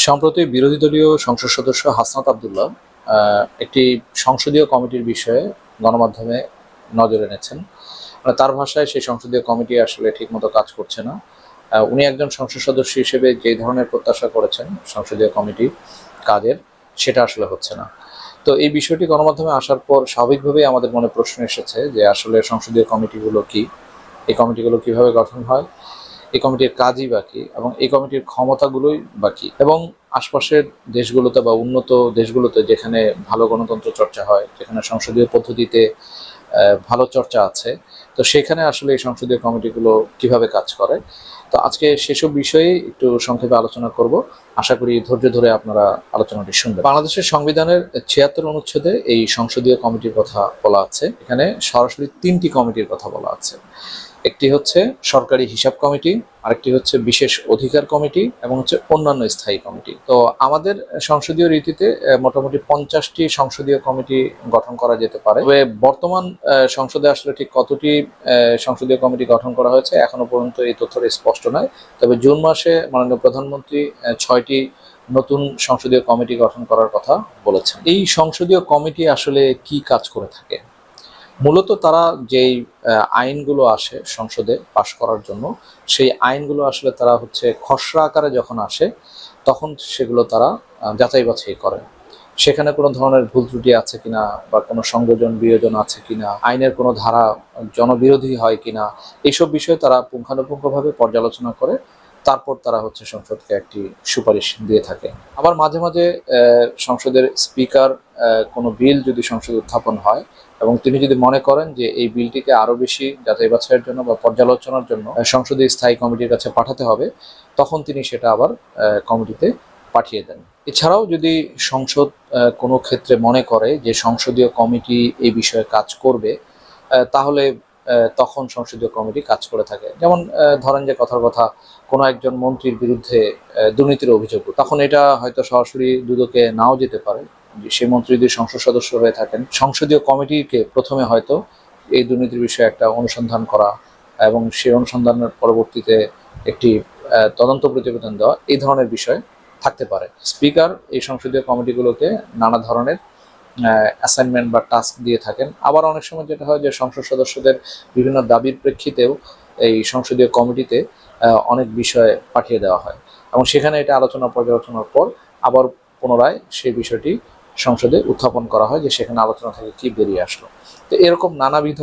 সম্প্রতি বিরোধী দলীয় সংসদ সদস্য হাসনাত আবদুল্লাহ একটি সংসদীয় কমিটির বিষয়ে গণমাধ্যমে নজর এনেছেন। তার ভাষায় সেই সংসদীয় কমিটি আসলে ঠিকমতো কাজ করছে না। উনি একজন সংসদ সদস্য হিসেবে যে ধরনের প্রত্যাশা করেছেন সংসদীয় কমিটি কাজের, সেটা আসলে হচ্ছে না। তো এই বিষয়টি গণমাধ্যমে আসার পর স্বাভাবিকভাবেই আমাদের মনে প্রশ্ন এসেছে যে আসলে সংসদীয় কমিটিগুলো কি, এই কমিটিগুলো কিভাবে গঠন হয়, এই কমিটির কাজই বাকি এবং এই কমিটির ক্ষমতাগুলোই বাকি। এবং আশপাশের দেশগুলোতে বা উন্নত দেশগুলোতে যেখানে ভালো গণতন্ত্র চর্চা হয়, যেখানে সংসদীয় পদ্ধতিতে ভালো চর্চা আছে, তো সেখানে আসলে এই সংসদীয় কমিটিগুলো কিভাবে কাজ করে। তো আজকে সেসব বিষয়ে একটু সংক্ষেপে আলোচনা করব। আশা করি ধৈর্য ধরে আপনারা আলোচনাটি শুনবেন। বাংলাদেশের সংবিধানের ৭৬ অনুচ্ছেদে এই সংসদীয় কমিটির কথা বলা আছে। এখানে সরাসরি ৩টি কমিটির কথা বলা আছে। একটি হচ্ছে সরকারি হিসাব কমিটি, আরেকটি হচ্ছে বিশেষ অধিকার কমিটি এবং হচ্ছে অন্যান্য স্থায়ী কমিটি। তো আমাদের সংসদীয় রীতিতে মোটামুটি 50টি সংসদীয় কমিটি গঠন করা যেতে পারে। তবে বর্তমান সংসদে আসলে ঠিক কতটি সংসদীয় কমিটি গঠন করা হয়েছে এখনো পর্যন্ত এই তথ্যটা স্পষ্ট নয়। তবে জুন মাসে মাননীয় প্রধানমন্ত্রী 6টি নতুন সংসদীয় কমিটি গঠন করার কথা বলেছেন। এই সংসদীয় কমিটি আসলে কি কাজ করে থাকে? মূলত তারা যেই আইনগুলো আসে সংসদে পাশ করার জন্য, সেই আইনগুলো আসলে তারা হচ্ছে খসড়া আকারে যখন আসে তখন সেগুলো তারা যাচাই বাছাই করে। সেখানে কোনো ধরনের ভুল ত্রুটি আছে কিনা বা কোনো সংযোজন বিয়োজন আছে কিনা, আইনের কোনো ধারা জনবিরোধী হয় কিনা, এইসব বিষয়ে তারা পুঙ্খানুপুঙ্খভাবে পর্যালোচনা করে তারপর তারা হচ্ছে সংসদকে একটি সুপারিশ দিয়ে থাকে। আবার মাঝে মাঝে সংসদের স্পিকার কোনো বিল যদি সংসদে উত্থাপন হয় এবং তিনি যদি মনে করেন যে এই বিলটিকে আরো বেশি যাচাই বাছাইয়ের জন্য বা পর্যালোচনার জন্য সংসদীয় স্থায়ী কমিটির কাছে পাঠাতে হবে, তখন তিনি সেটা আবার কমিটিতে পাঠিয়ে দেন। এছাড়াও যদি সংসদ কোনো ক্ষেত্রে মনে করে যে সংসদীয় কমিটি এই বিষয়ে কাজ করবে, তাহলে তখন সংসদীয় কমিটি কাজ করে থাকে। যেমন ধরেন যে কথার কথা কোনো একজন মন্ত্রীর বিরুদ্ধে দুর্নীতির অভিযোগ, তখন এটা হয়তো সরাসরি দুদকে নাও যেতে পারে। সেই মন্ত্রী যদি সংসদ সদস্য হয়ে থাকেন, সংসদীয় কমিটিকে প্রথমে হয়তো এই দুর্নীতির বিষয়ে একটা অনুসন্ধান করা এবং সেই অনুসন্ধানের পরবর্তীতে একটি তদন্ত প্রতিবেদন দেওয়া, এই ধরনের বিষয় থাকতে পারে। স্পিকার এই সংসদীয় কমিটিগুলোকে নানা ধরনের অ্যাসাইনমেন্ট বা টাস্ক দিয়ে থাকেন। আবার অনেক সময় যেটা হয় যে সংসদ সদস্যদের বিভিন্ন দাবির প্রেক্ষিতেও এই সংসদীয় কমিটিতে অনেক বিষয় পাঠিয়ে দেওয়া হয় এবং সেখানে এটা আলোচনা পর্যালোচনার পর আবার পুনরায় সেই বিষয়টি সংসদে উত্থাপন করা হয় যে সেখানে আলোচনা থেকে কি বেরিয়ে আসলো। তো এরকম নানাবিধ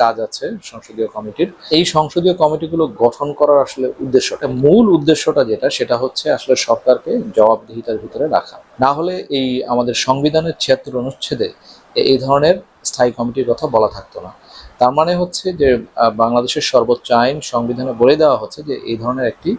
কাজ আছে সংসদীয় কমিটির। এই সংসদীয় কমিটিগুলো গঠন করার আসলে উদ্দেশ্যটা, মূল উদ্দেশ্যটা যেটা, সেটা হচ্ছে আসলে সরকারকে জবাবদিহিতার ভিতরে রাখা। না হলে এই আমাদের সংবিধানের ৭৬ অনুচ্ছেদে এই ধরনের স্থায়ী কমিটির কথা বলা থাকতো না। তার মানে হচ্ছে যে বাংলাদেশের সর্বোচ্চ আইন সংবিধানে বলে দেওয়া হচ্ছে যে এই ধরনের একটি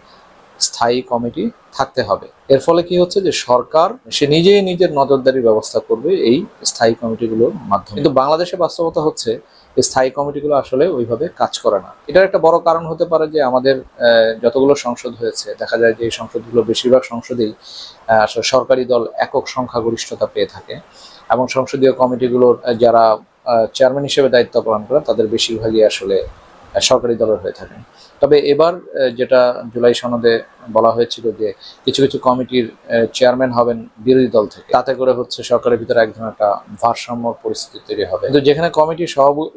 স্থায়ী কমিটি থাকতে হবে। এর ফলে কি হচ্ছে যে সরকার সে নিজেই নিজের নজরদারির ব্যবস্থা করবে এই স্থায়ী কমিটিগুলোর মাধ্যমে। কিন্তু বাংলাদেশে বাস্তবতা হচ্ছে এই স্থায়ী কমিটিগুলো আসলে ওইভাবে কাজ করে না। এটার একটা বড় কারণ হতে পারে যে আমাদের যতগুলো সংসদ হয়েছে, দেখা যায় যে এই সংসদগুলো বেশিরভাগ সংসদেই আসলে সরকারি দল একক সংখ্যাগরিষ্ঠতা পেয়ে থাকে এবং সংসদীয় কমিটিগুলোর যারা চেয়ারম্যান হিসেবে দায়িত্ব পালন করেন তাদের বেশিরভাগই আসলে সরকারি দলের হয়ে থাকেন। তবে এবার যেটা জুলাই সনদে বলা হয়েছিল যে কিছু কিছু কমিটির চেয়ারম্যান হবেন বিরোধী দল থেকে, তাতে করে হচ্ছে সরকারের ভিতরে এক ধরনের একটা ভারসাম্য পরিস্থিতি তৈরি হবে। কিন্তু যেখানে কমিটির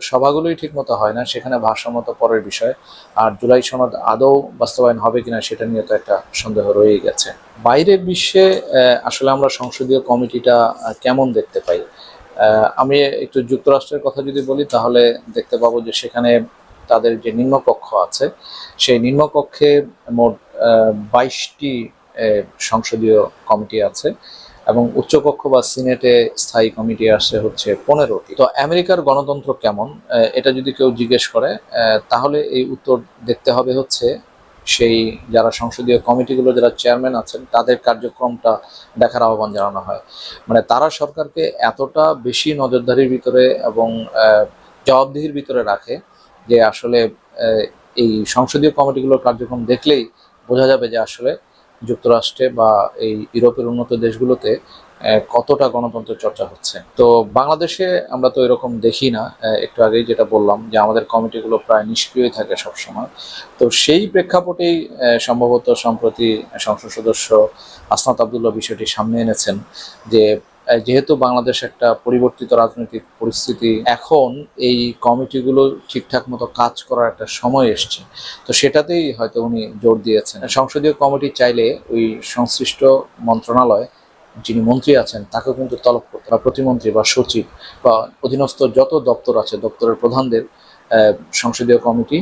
সভাগুলোই ঠিক মতো হয় না, সেখানে ভারসাম্য তো পরের বিষয়। আর জুলাই সনদ আদৌ বাস্তবায়ন হবে কিনা সেটা নিয়ে তো একটা সন্দেহ রয়েই গেছে। বাইরের বিশ্বে আসলে আমরা সংসদীয় কমিটিটা কেমন দেখতে পাই? আমি একটু যুক্তরাষ্ট্রের কথা যদি বলি তাহলে দেখতে পাবো যে সেখানে তাদের যে নিম্নকক্ষ আছে, সেই নিম্নকক্ষে মোট 22টি সংসদীয় কমিটি আছে এবং উচ্চকক্ষ বা সিনেটে স্থায়ী কমিটি আসে হচ্ছে 15টি। তো আমেরিকার গণতন্ত্র কেমন, এটা যদি কেউ জিজ্ঞেস করে তাহলে এই উত্তর দেখতে হবে হচ্ছে সেই যারা সংসদীয় কমিটিগুলো যারা চেয়ারম্যান আছেন তাদের কার্যক্রমটা দেখার আহ্বান জানানো হয়। মানে তারা সরকারকে এতটা বেশি নজরদারির ভিতরে এবং জবাবদিহির ভিতরে রাখে যে আসলে এই সংসদীয় কমিটিগুলোর কার্যক্রম দেখলেই বোঝা যাবে যে আসলে যুক্তরাষ্ট্রে বা এই ইউরোপের উন্নত দেশগুলোতে কতটা গণতন্ত্রের চর্চা হচ্ছে। তো বাংলাদেশে আমরা তো এরকম দেখি না। একটু আগেই যেটা বললাম যে আমাদের কমিটিগুলো প্রায় নিষ্ক্রিয় থাকে সবসময়। তো সেই প্রেক্ষাপটেই সম্ভবত সম্প্রতি সংসদ সদস্য হাসনাত আবদুল্লাহ বিষয়টি সামনে এনেছেন যে যেহেতু বাংলাদেশ একটা পরিবর্তিত রাজনৈতিক পরিস্থিতি, এখন এই কমিটিগুলো ঠিকঠাক মতো কাজ করার একটা সময় এসছে। তো সেটাতেই হয়তো উনি জোর দিয়েছেন। সংসদীয় কমিটি চাইলে ওই সংশ্লিষ্ট মন্ত্রণালয় যিনি মন্ত্রী আছেন তাকেও কিন্তু তলব করতে, বা প্রতিমন্ত্রী বা সচিব বা অধীনস্থ যত দপ্তর আছে দপ্তরের প্রধানদের সংসদীয় কমিটি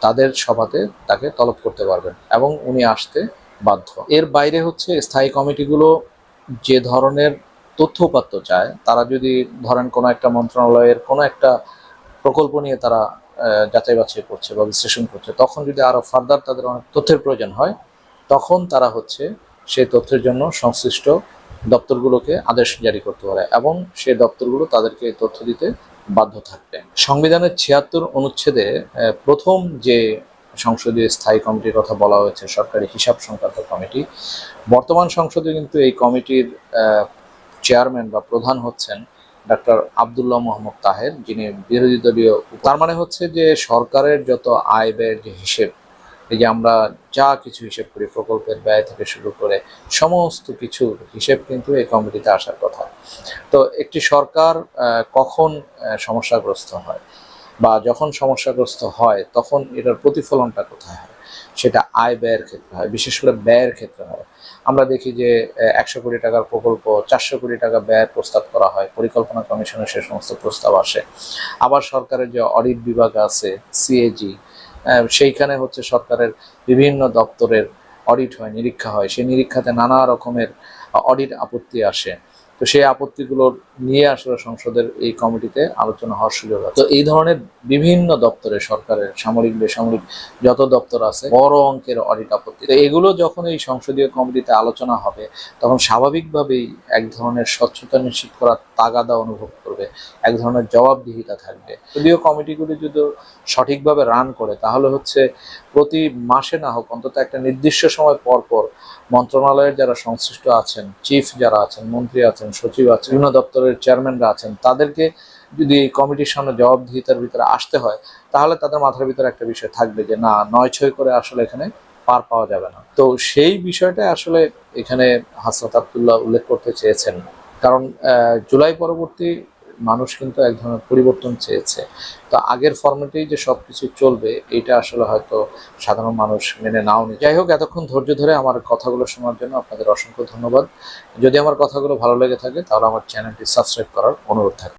তাদের সভাতে তাকে তলব করতে পারবেন এবং উনি আসতে বাধ্য। এর বাইরে হচ্ছে স্থায়ী কমিটিগুলো যে ধরনের তথ্য উপাত্ত চায়, তারা যদি ধরেন কোনো একটা মন্ত্রণালয়ের কোনো একটা প্রকল্প নিয়ে তারা যাচাই বাছাই করছে বা বিশ্লেষণ করছে, তখন যদি আরো ফার্দার তাদের অনেক তথ্যের প্রয়োজন হয়, তখন তারা হচ্ছে সেই তথ্যের জন্য সংশ্লিষ্ট দপ্তরগুলোকে আদেশ জারি করতে পারে এবং সেই দপ্তরগুলো তাদেরকে তথ্য দিতে বাধ্য থাকবে। সংবিধানের ৭৬ অনুচ্ছেদে প্রথম যে সংসদীয় স্থায়ী কমিটির কথা বলা হয়েছে, সরকারি হিসাব সংক্রান্ত কমিটি, বর্তমান সংসদে কিন্তু এই কমিটির চেয়ারম্যান বা প্রধান হচ্ছেন ডক্টর আব্দুল্লাহ মোহাম্মদ তাহের, যিনি বিরোধী দলীয়। তার মানে হচ্ছে যে সরকারের যত আয় ব্যয়ের যে হিসেব, এই যে আমরা যা কিছু হিসেব করি প্রকল্পের ব্যয় থেকে শুরু করে সমস্ত কিছু হিসেব কিন্তু এই কমিটিতে আসার কথা। তো একটি সরকার কখন সমস্যাগ্রস্ত হয় বা যখন সমস্যাগ্রস্ত হয় তখন এটার প্রতিফলনটা কোথায় হয়, সেটা আয় ব্যয়ের ক্ষেত্রে হয়, বিশেষ করে ব্যয়ের ক্ষেত্রে হয়। আমরা দেখি যে ১০০ কোটি টাকার প্রকল্প ৪০০ কোটি টাকা ব্যয়ের প্রস্তাব করা হয়, পরিকল্পনা কমিশনের সে সমস্ত প্রস্তাব আসে। আবার সরকারের যে অডিট বিভাগ আছে সিএজি, সেইখানে হচ্ছে সরকারের বিভিন্ন দপ্তরের অডিট হয়, নিরীক্ষা হয়, সেই নিরীক্ষাতে নানা রকমের অডিট আপত্তি আসে। তো সেই আপত্তিগুলোর নিয়ে আসলে সংসদের এই কমিটিতে আলোচনা হওয়ার সুযোগ আছে। তো এই ধরনের বিভিন্ন দপ্তরে সরকারের সামরিক বেসামরিক যত দপ্তর আছে বড় অঙ্কের অডিট আপত্তি, তো এগুলো যখন এই সংসদীয় কমিটিতে আলোচনা হবে তখন স্বাভাবিকভাবেই এক ধরনের স্বচ্ছতা নিশ্চিত করার তাগাদা অনুভব করবে, এক ধরনের জবাবদিহিতা থাকবে। যদিও কমিটিগুলি যদি সঠিকভাবে রান করে তাহলে হচ্ছে প্রতি মাসে না হোক অন্তত একটা নির্দিষ্ট সময় পর পর মন্ত্রণালয়ের যারা সংশ্লিষ্ট আছেন, চিফ যারা আছেন, মন্ত্রী আছেন, সচিব আছেন, বিভিন্ন দপ্তরের চেয়ারম্যানরা আছেন, তাদেরকে যদি এই কমিটির সামনে জবাবদিহিতার ভিতরে আসতে হয় তাহলে তাদের মাথার ভিতরে একটা বিষয় থাকবে যে না, ৯-৬ করে আসলে এখানে পার পাওয়া যাবে না। তো সেই বিষয়টা আসলে এখানে হাসনাত আবদুল্লাহ উল্লেখ করতে চেয়েছেন, কারণ জুলাই পরবর্তী মানুষ কিন্তু এক ধরনের পরিবর্তন চেয়েছে। তো আগের ফরম্যাটেই যে সবকিছু চলবে এটা আসলে হয়তো সাধারণ মানুষ মেনে নাও নি। যাই হোক, এতক্ষণ ধৈর্য ধরে আমার কথাগুলো শোনার জন্য আপনাদের অসংখ্য ধন্যবাদ। যদি আমার কথাগুলো ভালো লেগে থাকে তাহলে আমার চ্যানেলটি সাবস্ক্রাইব করার অনুরোধ থাকে।